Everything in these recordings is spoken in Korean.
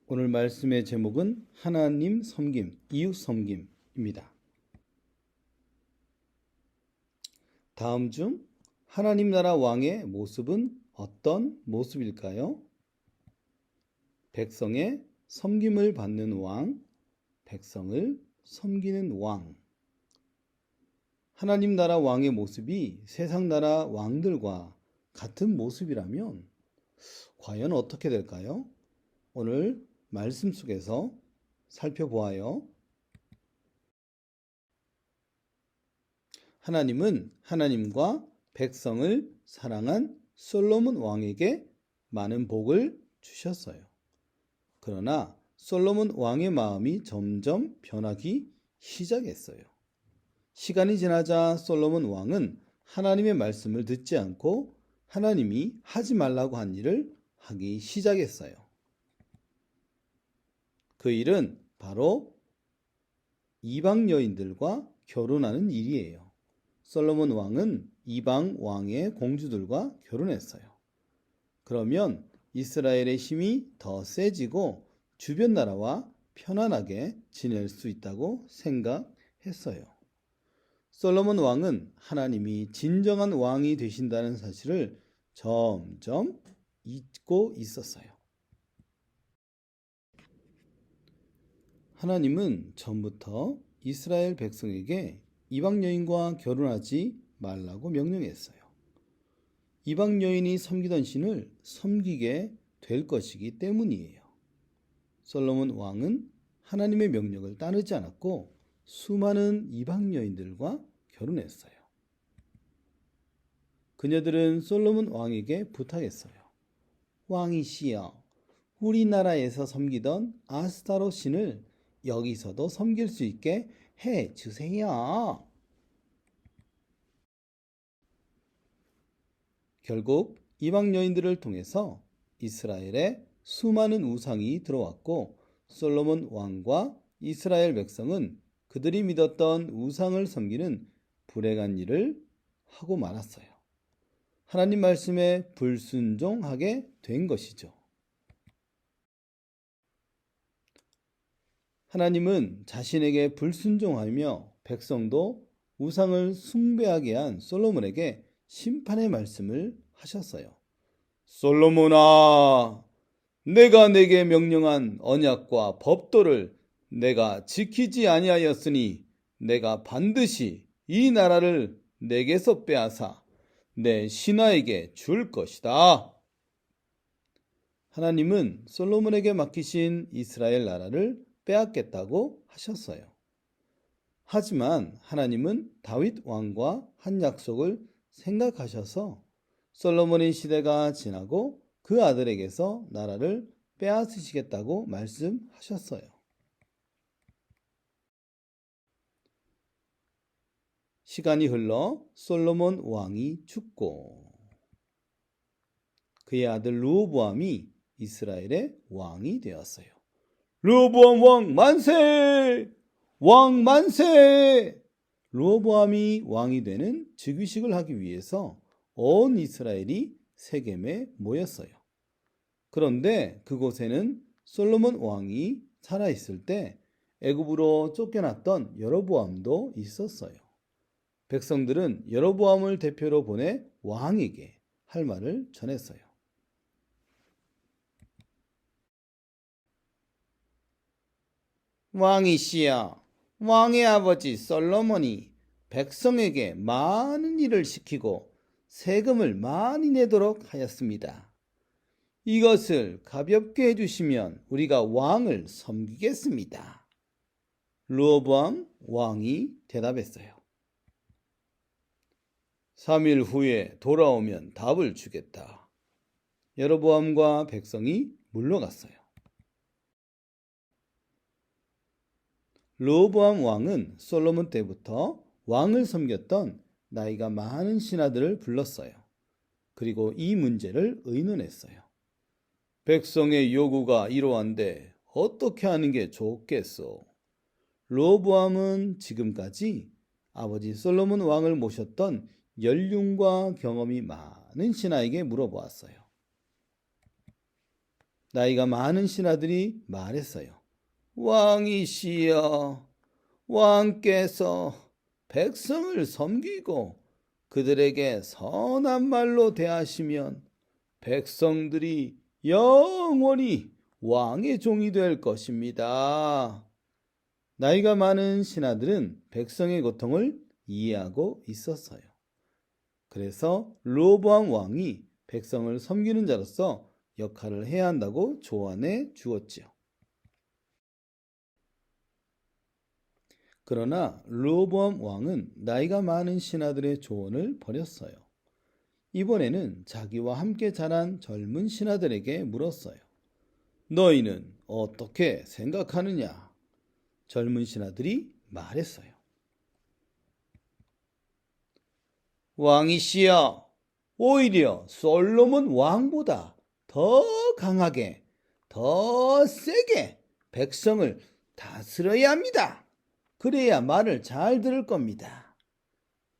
오늘 말씀의 제목은 하나님 섬김, 이웃 섬김입니다. 다음 중 하나님 나라 왕의 모습은 어떤 모습일까요? 백성의 섬김을 받는 왕, 백성을 섬기는 왕. 하나님 나라 왕의 모습이 세상 나라 왕들과 같은 모습이라면 과연 어떻게 될까요? 오늘 말씀 속에서 살펴보아요. 하나님은 하나님과 백성을 사랑한 솔로몬 왕에게 많은 복을 주셨어요. 그러나 솔로몬 왕의 마음이 점점 변하기 시작했어요. 시간이 지나자 솔로몬 왕은 하나님의 말씀을 듣지 않고 하나님이 하지 말라고 한 일을 하기 시작했어요. 그 일은 바로 이방 여인들과 결혼하는 일이에요. 솔로몬 왕은 이방 왕의 공주들과 결혼했어요. 그러면 이스라엘의 힘이 더 세지고 주변 나라와 편안하게 지낼 수 있다고 생각했어요. 솔로몬 왕은 하나님이 진정한 왕이 되신다는 사실을 점점 잊고 있었어요. 하나님은 전부터 이스라엘 백성에게 이방 여인과 결혼하지 말라고 명령했어요. 이방 여인이 섬기던 신을 섬기게 될 것이기 때문이에요. 솔로몬 왕은 하나님의 명령을 따르지 않았고 수많은 이방 여인들과 결혼했어요. 그녀들은 솔로몬 왕에게 부탁했어요. 왕이시여, 우리나라에서 섬기던 아스타롯 신을 여기서도 섬길 수 있게 해 주세요. 결국 이방 여인들을 통해서 이스라엘에 수많은 우상이 들어왔고 솔로몬 왕과 이스라엘 백성은 그들이 믿었던 우상을 섬기는 불행한 일을 하고 말았어요. 하나님 말씀에 불순종하게 된 것이죠. 하나님은 자신에게 불순종하며 백성도 우상을 숭배하게 한 솔로몬에게 심판의 말씀을 하셨어요. 솔로몬아, 내가 내게 명령한 언약과 법도를 내가 지키지 아니하였으니 내가 반드시 이 나라를 내게서 빼앗아 내 신하에게 줄 것이다. 하나님은 솔로몬에게 맡기신 이스라엘 나라를 빼앗겠다고 하셨어요. 하지만 하나님은 다윗 왕과 한 약속을 생각하셔서 솔로몬의 시대가 지나고 그 아들에게서 나라를 빼앗으시겠다고 말씀하셨어요. 시간이 흘러 솔로몬 왕이 죽고 그의 아들 르호보암이 이스라엘의 왕이 되었어요. 르호보암 왕 만세! 왕 만세! 르호보암이 왕이 되는 즉위식을 하기 위해서 온 이스라엘이 세겜에 모였어요. 그런데 그곳에는 솔로몬 왕이 살아있을 때 애굽으로 쫓겨났던 여로보암도 있었어요. 백성들은 여로보암을 대표로 보내 왕에게 할 말을 전했어요. 왕이시여, 왕의 아버지 솔로몬이 백성에게 많은 일을 시키고 세금을 많이 내도록 하였습니다. 이것을 가볍게 해주시면 우리가 왕을 섬기겠습니다. 르호보암 왕이 대답했어요. 3일 후에 돌아오면 답을 주겠다. 여로보암과 백성이 물러갔어요. 르호보암 왕은 솔로몬 때부터 왕을 섬겼던 나이가 많은 신하들을 불렀어요. 그리고 이 문제를 의논했어요. 백성의 요구가 이러한데 어떻게 하는 게 좋겠소? 르호보암은 지금까지 아버지 솔로몬 왕을 모셨던 연륜과 경험이 많은 신하에게 물어보았어요. 나이가 많은 신하들이 말했어요. 왕이시여, 왕께서 백성을 섬기고 그들에게 선한 말로 대하시면 백성들이 영원히 왕의 종이 될 것입니다. 나이가 많은 신하들은 백성의 고통을 이해하고 있었어요. 그래서 르호보암 왕이 백성을 섬기는 자로서 역할을 해야 한다고 조언해 주었지요. 그러나 르호보암 왕은 나이가 많은 신하들의 조언을 버렸어요. 이번에는 자기와 함께 자란 젊은 신하들에게 물었어요. 너희는 어떻게 생각하느냐? 젊은 신하들이 말했어요. 왕이시여, 오히려 솔로몬 왕보다 더 강하게, 더 세게 백성을 다스려야 합니다. 그래야 말을 잘 들을 겁니다.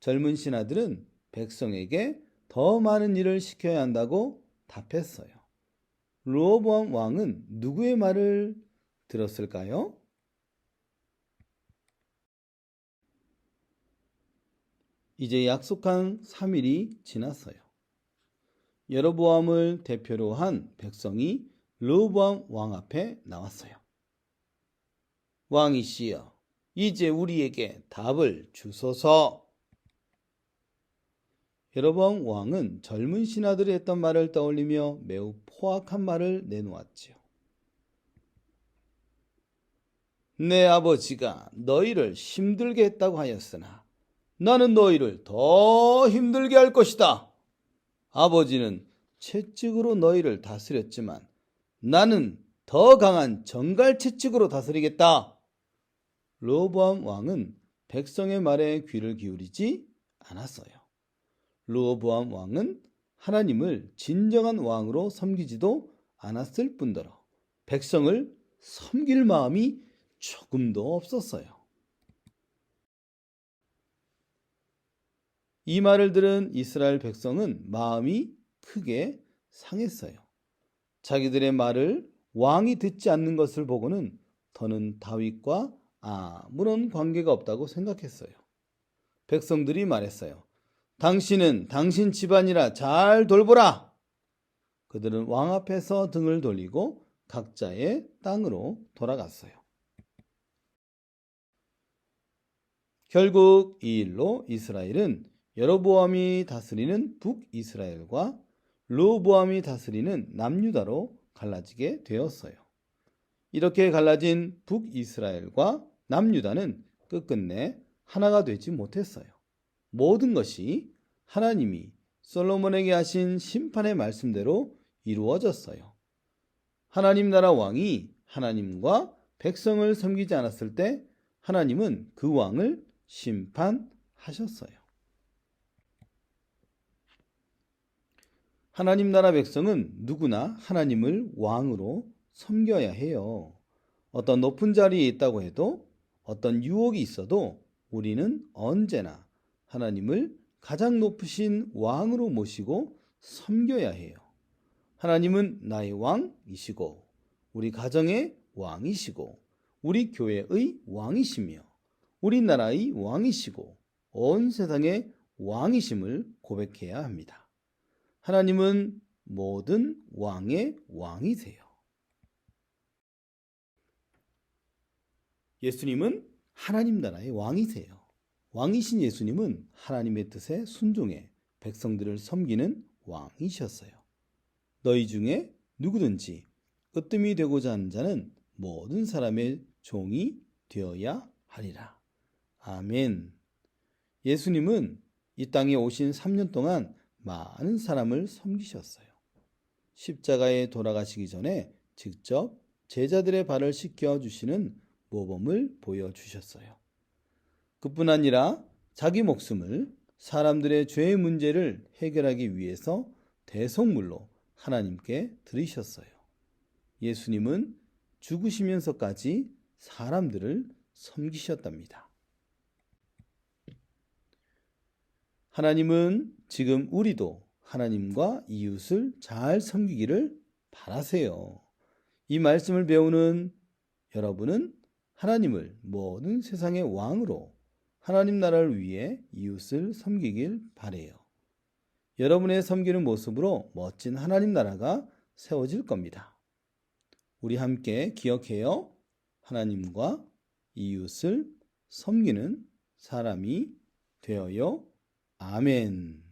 젊은 신하들은 백성에게 더 많은 일을 시켜야 한다고 답했어요. 르호보암 왕은 누구의 말을 들었을까요? 이제 약속한 3일이 지났어요. 여로보암을 대표로 한 백성이 르호보암 왕 앞에 나왔어요. 왕이시여, 이제 우리에게 답을 주소서. 여로보암 왕은 젊은 신하들이 했던 말을 떠올리며 매우 포악한 말을 내놓았지요. 내 아버지가 너희를 힘들게 했다고 하였으나 나는 너희를 더 힘들게 할 것이다. 아버지는 채찍으로 너희를 다스렸지만 나는 더 강한 정갈 채찍으로 다스리겠다. 르호보암 왕은 백성의 말에 귀를 기울이지 않았어요. 르호보암 왕은 하나님을 진정한 왕으로 섬기지도 않았을 뿐더러 백성을 섬길 마음이 조금도 없었어요. 이 말을 들은 이스라엘 백성은 마음이 크게 상했어요. 자기들의 말을 왕이 듣지 않는 것을 보고는 더는 다윗과 아무런 관계가 없다고 생각했어요. 백성들이 말했어요. 당신은 당신 집안이라 잘 돌보라. 그들은 왕 앞에서 등을 돌리고 각자의 땅으로 돌아갔어요. 결국 이 일로 이스라엘은 여로보암이 다스리는 북이스라엘과 르호보암이 다스리는 남유다로 갈라지게 되었어요. 이렇게 갈라진 북이스라엘과 남유다는 끝끝내 하나가 되지 못했어요. 모든 것이 하나님이 솔로몬에게 하신 심판의 말씀대로 이루어졌어요. 하나님 나라 왕이 하나님과 백성을 섬기지 않았을 때 하나님은 그 왕을 심판하셨어요. 하나님 나라 백성은 누구나 하나님을 왕으로 섬겨야 해요. 어떤 높은 자리에 있다고 해도 어떤 유혹이 있어도 우리는 언제나 하나님을 가장 높으신 왕으로 모시고 섬겨야 해요. 하나님은 나의 왕이시고 우리 가정의 왕이시고 우리 교회의 왕이시며 우리나라의 왕이시고 온 세상의 왕이심을 고백해야 합니다. 하나님은 모든 왕의 왕이세요. 예수님은 하나님 나라의 왕이세요. 왕이신 예수님은 하나님의 뜻에 순종해 백성들을 섬기는 왕이셨어요. 너희 중에 누구든지 으뜸이 되고자 하는 자는 모든 사람의 종이 되어야 하리라. 아멘. 예수님은 이 땅에 오신 3년 동안 많은 사람을 섬기셨어요. 십자가에 돌아가시기 전에 직접 제자들의 발을 씻겨 주시는 모범을 보여주셨어요. 그뿐 아니라 자기 목숨을 사람들의 죄의 문제를 해결하기 위해서 대속물로 하나님께 드리셨어요. 예수님은 죽으시면서까지 사람들을 섬기셨답니다. 하나님은 지금 우리도 하나님과 이웃을 잘 섬기기를 바라세요. 이 말씀을 배우는 여러분은 하나님을 모든 세상의 왕으로 하나님 나라를 위해 이웃을 섬기길 바래요. 여러분의 섬기는 모습으로 멋진 하나님 나라가 세워질 겁니다. 우리 함께 기억해요. 하나님과 이웃을 섬기는 사람이 되어요. 아멘.